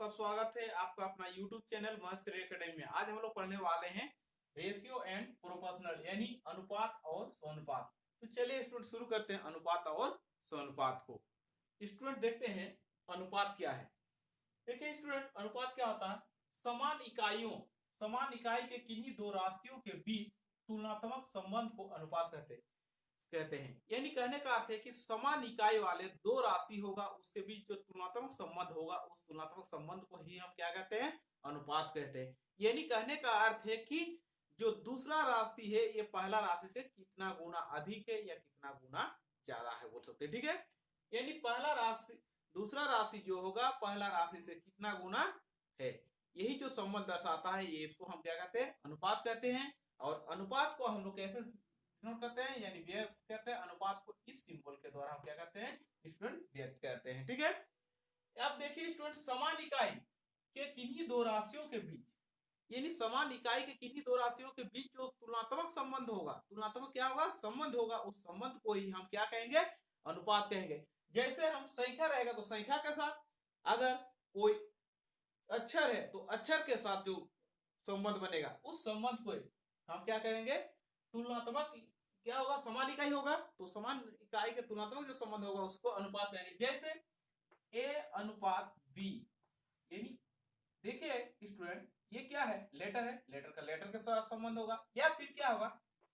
आपका स्वागत है आपका अपना YouTube चैनल मस्त एकेडमी में। आज हम लोग पढ़ने वाले हैं रेशियो एंड प्रोपोर्शनल यानी अनुपात और समानुपात। तो चलिए स्टूडेंट शुरू करते हैं अनुपात और समानुपात को। स्टूडेंट देखते हैं अनुपात क्या है। देखिए स्टूडेंट अनुपात क्या होता है, समान इकाई के किन्हीं दो राशियों के बीच तुलनात्मक संबंध को अनुपात कहते हैं। यानी कहने का अर्थ है कि समान इकाई वाले दो राशि होगा, उसके बीच जो तुलनात्मक संबंध होगा उस तुलनात्मक संबंध को ही हम क्या कहते हैं, अनुपात कहते हैं। यानी कहने का अर्थ है कि जो दूसरा राशि है ये पहला राशि से कितना गुना अधिक है या कितना गुना ज्यादा है, बोल सकते हैं। ठीक है, यानी पहला राशि दूसरा राशि जो होगा पहला राशि से कितना गुना है, यही जो संबंध दर्शाता है ये इसको हम क्या कहते हैं, अनुपात कहते हैं। और अनुपात को हम लोग कैसे नोट करते हैं, यानी व्यक्त करते हैं। अनुपात को इस सिंबल के द्वारा हम क्या करते हैं, स्टूडेंट व्यक्त करते हैं। ठीक है, अब देखिए स्टूडेंट समान इकाई के किन्हीं दो राशियों के बीच, यानी समान इकाई के किन्हीं दो राशियों के बीच जो तुलनात्मक संबंध होगा, तुलनात्मक क्या होगा, संबंध होगा, उस संबंध को ही हम क्या कहेंगे, अनुपात कहेंगे। जैसे हम संख्या रहेगा तो संख्या के साथ, अगर कोई अक्षर है तो अक्षर के साथ जो संबंध बनेगा उस संबंध को हम क्या कहेंगे, तुलनात्मक क्या होगा, समान इकाई होगा तो समान इकाई के तुलनात्मक जो संबंध होगा उसको अनुपात कहेंगे। जैसे A अनुपात B, यानी देखिए स्टूडेंट ये क्या है, लेटर है, लेटर का लेटर के साथ संबंध होगा। या फिर क्या होगा,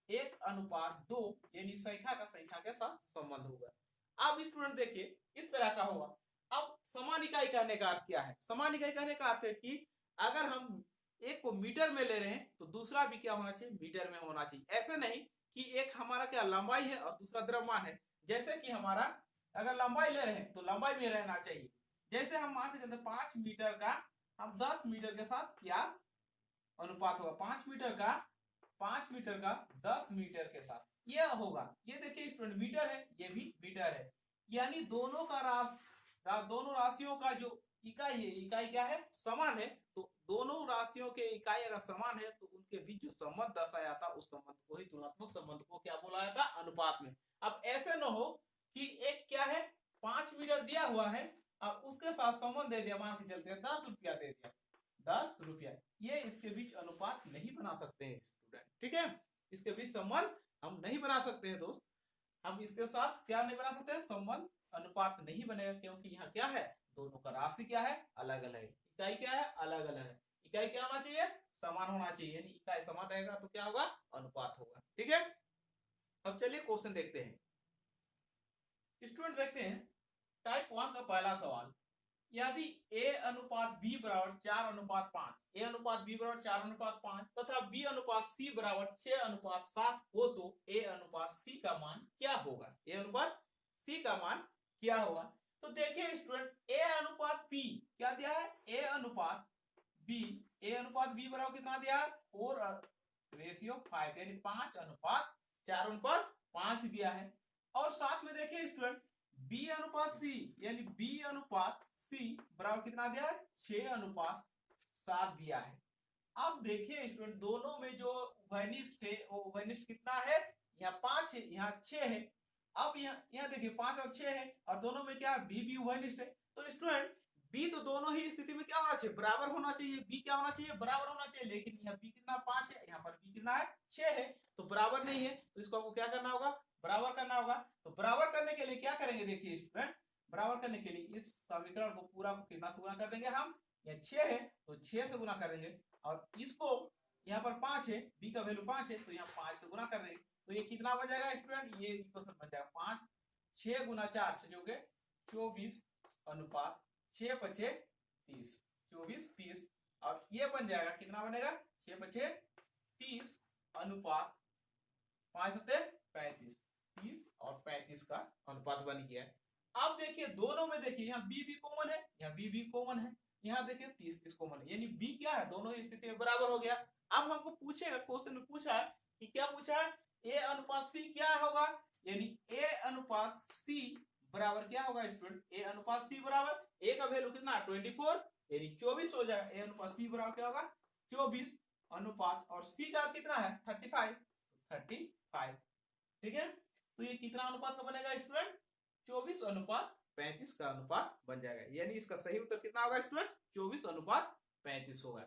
1 अनुपात 2 यानी संख्या का संख्या के साथ संबंध होगा। अब स्टूडेंट देखिए इस तरह का होगा। अब समान इकाई कहने का अर्थ क्या है, समान इकाई कहने का अर्थ है कि अगर हम एक को मीटर में ले रहे हैं तो दूसरा भी क्या होना चाहिए, मीटर में होना चाहिए। ऐसे नहीं कि एक हमारा क्या लंबाई है और दूसरा द्रव्यमान है। जैसे कि हमारा अगर लंबाई ले रहे हैं तो लंबाई में रहना चाहिए। जैसे हम मान के चलते 5 मीटर का हम 10 मीटर के साथ क्या अनुपात होगा, 5 मीटर का 10 मीटर के साथ यह होगा। ये देखिए स्टूडेंट मीटर है, ये भी मीटर है, यानी दोनों राशियों का जो इकाई है, इकाई क्या है, समान है। तो दोनों राशियों के इकाई अगर समान है तो उनके बीच जो संबंध दर्शाया था उस संबंध को ही तुलनात्मक संबंध को क्या बोला जाता, अनुपात में। अब ऐसे न हो कि एक क्या है 5 मीटर दिया हुआ है और उसके साथ संबंध दे दिया, मान के चलते हैं 10 रुपया दे दिया, 10 रुपया, ये इसके बीच अनुपात नहीं बना सकते हैं स्टूडेंट। ठीक है, इसके बीच संबंध हम नहीं बना सकते हैं दोस्त, हम इसके साथ क्या नहीं बना सकते हैं, संबंध, अनुपात नहीं बनेगा, क्योंकि यहाँ क्या है, दोनों का राशि क्या है, अलग अलग है, इकाई क्या है, अलग अलग है। इकाई क्या होना चाहिए, समान होना चाहिए, यानी इकाई समान रहेगा तो क्या होगा, अनुपात होगा। ठीक है, अब चलिए क्वेश्चन देखते हैं। स्टूडेंट देखते हैं टाइप 1 का पहला सवाल, यदि A अनुपात B बराबर 4 अनुपात 5, A अनुपात B बराबर 4 अनुपात 5 तथा B अनुपात C बराबर 6 अनुपात 7 हो तो A अनुपात C का मान क्या होगा, A अनुपात C का मान क्या होगा। तो देखिए स्टूडेंट A अनुपात B क्या दिया है, A अनुपात B बराबर कितना दिया है, 4:5 यानी 5 अनुपात 4 अनुपात 5 दिया है। और साथ में देखिए स्टूडेंट B अनुपात C यानी B अनुपात C बराबर कितना दिया है, 6 अनुपात 7 दिया है। अब देखिए स्टूडेंट दोनों में जो उभयनिष्ठ है वो उभयनिष्ठ कितना है, यहाँ 5 है, यहाँ 6 है। अब यहाँ देखिए 5 और 6 है और दोनों में क्या B भी उभयनिष्ठ है। तो स्टूडेंट B तो दोनों ही स्थिति में क्या होना चाहिए, बराबर होना चाहिए, B क्या होना चाहिए, बराबर होना चाहिए। लेकिन यहाँ B कितना 5 है, यहाँ पर B कितना है, 6 है, तो बराबर नहीं है। तो इसको आपको क्या करना होगा, बराबर करना होगा। तो बराबर करने के लिए क्या करेंगे, देखिए स्टूडेंट बराबर करने के लिए इस समीकरण को पूरा को कितना से गुना कर देंगे हम, यहाँ 6 है तो 6 से गुना कर देंगे और इसको यहाँ पर 5 है, B का वैल्यू 5 है तो यहाँ 5 से गुना कर देंगे। तो ये कितना बन जाएगा स्टूडेंट, ये इक्वेशन बन जाएगा 5 6 गुना 4 6 हो गए 24 अनुपात 6 5 30, 24 30 और ये बन जाएगा कितना बनेगा, 6 5 30 अनुपात 5 35, 30 और 35 का अनुपात बन गया है। अब देखिए दोनों में देखिए यहाँ B भी कॉमन है, यहाँ B भी कॉमन है, यहाँ देखिए 30 30 कॉमन है, यानी B क्या है, दोनों ही स्थिति में बराबर हो गया। अब हमको पूछेगा, क्वेश्चन में पूछा है कि क्या पूछा है, A अनुपात C क्या होगा, यानी A अनुपात C बराबर क्या होगा स्टूडेंट, A अनुपात C बराबर A का वैल्यू कितना 24 यानी 24 हो जाएगा। A अनुपात C बराबर क्या होगा 24 अनुपात और C का कितना है 35। ठीक है, तो ये कितना अनुपात का बनेगा स्टूडेंट, 24 अनुपात 35 का अनुपात बन जाएगा। यानी इसका सही उत्तर कितना होगा स्टूडेंट? 24:35 होगा।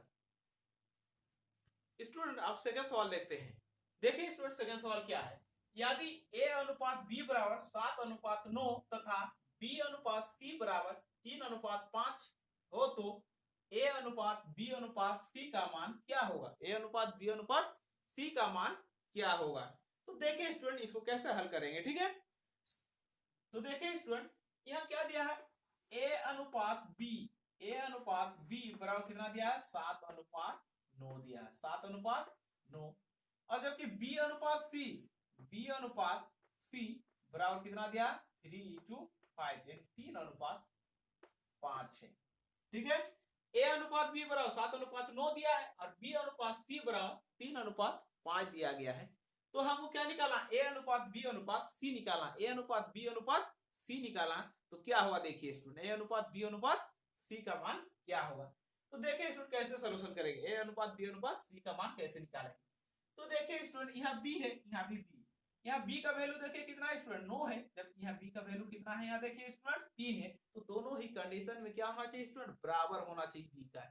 स्टूडेंट आप सेकंड सवाल देखते हैं। देखिए स्टूडेंट सेकंड सवाल क्या है। यदि a अनुपात b बराबर 7:9 तथा b अनुपात c बराबर 3:5 हो तो a अनुपात b अनुपात c का मान क्या होगा? a अनुपात b अनुपात c का मान क्या होगा? तो देखिए स्टूडेंट इसको कैसे हल करेंगे, ठीक है। तो देखिए स्टूडेंट यहाँ क्या दिया है, a अनुपात b बराबर कितना दिया है? 7:9 दिया है, 7:9। और जबकि b अनुपात c बराबर कितना दिया? 3:5 यानी 3:5 है, ठीक है। a अनुपात b बराबर 7:9 दिया है और b अनुपात c बराबर 3:5 दिया गया है। तो हमको क्या निकालना? a अनुपात b अनुपात c निकालना। a अनुपात b अनुपात c निकालना तो क्या होगा? देखिए स्टूडेंट a अनुपात b अनुपात c का मान क्या होगा? तो देखिए स्टूडेंट कैसे सॉल्यूशन करेंगे, a अनुपात b अनुपात c का मान कैसे निकालेंगे। तो देखिए स्टूडेंट यहाँ b है, यहाँ भी b, यहाँ b का वैल्यू देखिए कितना है स्टूडेंट? 9 है, जबकि यहाँ b का वैल्यू कितना है? यहाँ देखिए स्टूडेंट 3 है। तो दोनों ही कंडीशन में क्या होना चाहिए स्टूडेंट? बराबर होना चाहिए b का।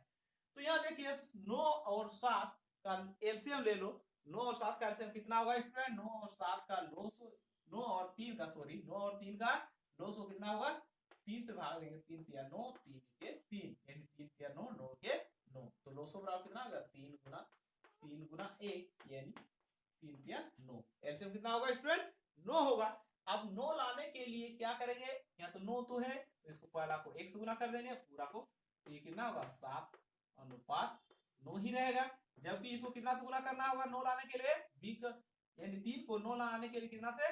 तो यहाँ देखिए 9 और 7 का एलसीएम ले लो। 9 और 7 का एलसीएम कितना होगा स्टूडेंट? 9 और 7 का 9 और 3 का सॉरी 9 और 3 का 900 कितना होगा? 3 से भाग देंगे, 3 तिया 9, 3 के 3 यानी 3 तिया 9, 9 के 9। तो 900 बराबर कितना होगा? 3 गुना 1 यानी 3 तिया 9। एलसीएम कितना होगा स्टूडेंट? 9 होगा। अब 9 लाने के लिए क्या करेंगे? यहाँ तो 9 तो है तो इसको पहला को 1 से गुना कर देंगे पूरा को, तो ये कितना होगा? 7:9 ही रहेगा। जबकि इसको कितना से गुना करना होगा 9 लाने के लिए? b यानी 3 को 9 लाने के लिए कितना से?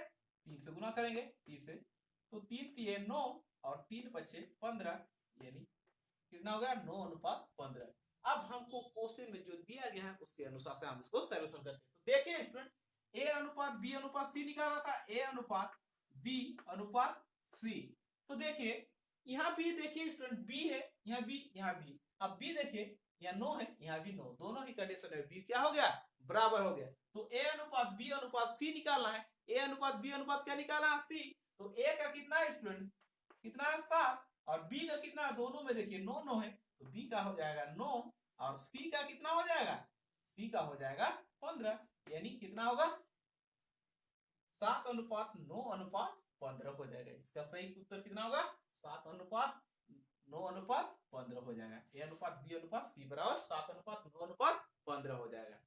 3 से गुना करेंगे, 3 से। तो 3 तिये 9 और 3 बचे 15 यानी कितना हो गया? 9:15। अब हमको क्वेश्चन में जो दिया गया है उसके अनुसार से हम इसको सॉल्यूशन करते हैं। तो देखिए स्टूडेंट a अनुपात b अनुपात c निकाला था, a अनुपात b अनुपात c। तो देखिए यहाँ भी देखिए स्टूडेंट b है, यहाँ b, यहाँ b। अब b देखिए यहाँ 9 है, यहाँ भी 9, दोनों ही कंडीशन में b क्या हो गया? बराबर हो गया। तो a अनुपात b अनुपात c निकालना है। a अनुपात b अनुपात क्या निकालना है? c। तो a का कितना है स्टूडेंट? कितना है? 7 और b का कितना? दोनों में देखिए 9 है, तो b का हो जाएगा 9 और c का कितना हो जाएगा? c का हो जाएगा 15 यानी कितना होगा? 7:9:15 हो जाएगा। इसका सही उत्तर कितना होगा? 7:9:15 हो जाएगा। a अनुपात b अनुपात c बराबर 7:9:15 हो जाएगा।